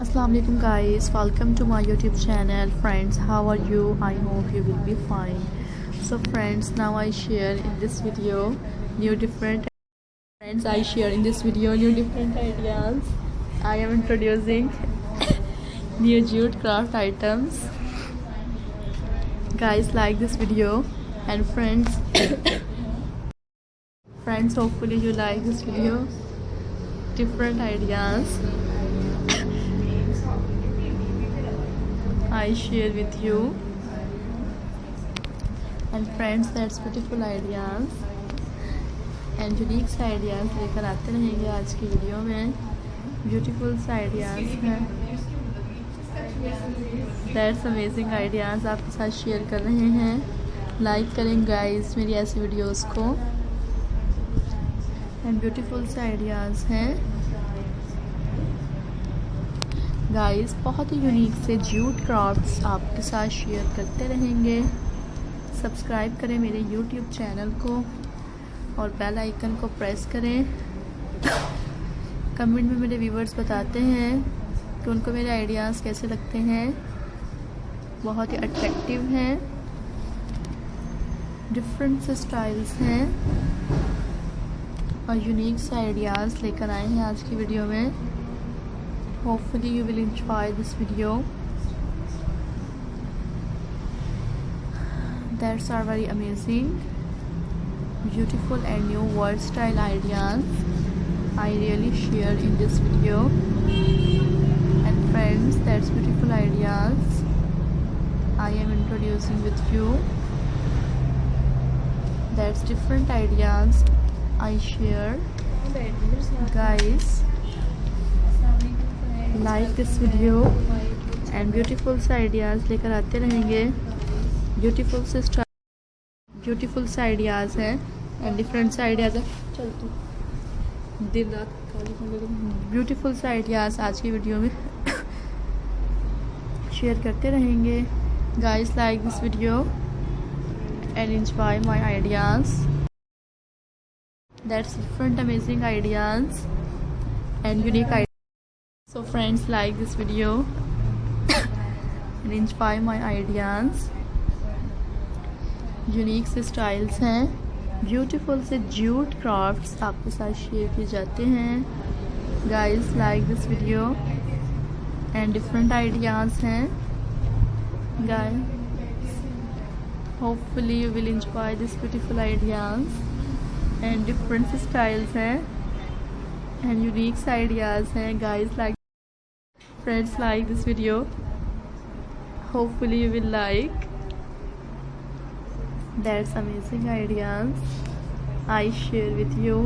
Assalamu alaikum guys, welcome to my YouTube channel. Friends, how are you? I hope you will be fine. So friends, now I share in this video new different ideas. I am introducing new jute craft items. Guys, like this video, and friends hopefully you like this video. Different ideas I share with you, and friends, that's beautiful ideas and unique ideas लेकर आते रहेंगे आज की video में. Beautiful ideas हैं, that's amazing ideas आपके साथ share कर रहे हैं. लाइक करें गाइस मेरी ऐसी वीडियोस को. एंड ब्यूटीफुल आइडियाज़ हैं गाइस, बहुत ही यूनिक से जूट क्राफ्ट्स आपके साथ शेयर करते रहेंगे. सब्सक्राइब करें मेरे यूट्यूब चैनल को और बेल आइकन को प्रेस करें. कमेंट में मेरे व्यूवर्स बताते हैं कि उनको मेरे आइडियाज़ कैसे लगते हैं. बहुत ही अट्रैक्टिव हैं, डिफरेंट से स्टाइल्स हैं और यूनिक से आइडियाज़ लेकर आए हैं आज की वीडियो में. Hopefully you will enjoy this video. That's are very amazing, beautiful and new versatile ideas I really share in this video. And friends, that's beautiful ideas I am introducing with you. That's different ideas I share. Guys, like this video and beautiful से ideas लेकर आते रहेंगे. Beautiful से ideas हैं and different से ideas हैं. चलते दिन रात ब्यूटीफुल से आइडियाज़ आज की वीडियो में शेयर करते रहेंगे. Guys, like this video and enjoy my ideas. That's different amazing ideas and unique ideas. So friends, like this video and inspire my ideas. Unique से स्टाइल्स हैं, ब्यूटीफुल से jute crafts आपके साथ share किए जाते हैं. Guys, like this video and different ideas हैं. Guys, hopefully you will enjoy this beautiful ideas and different styles हैं and unique ideas हैं. Guys, like friends, like this video. Hopefully you will like. That's amazing ideas I share with you.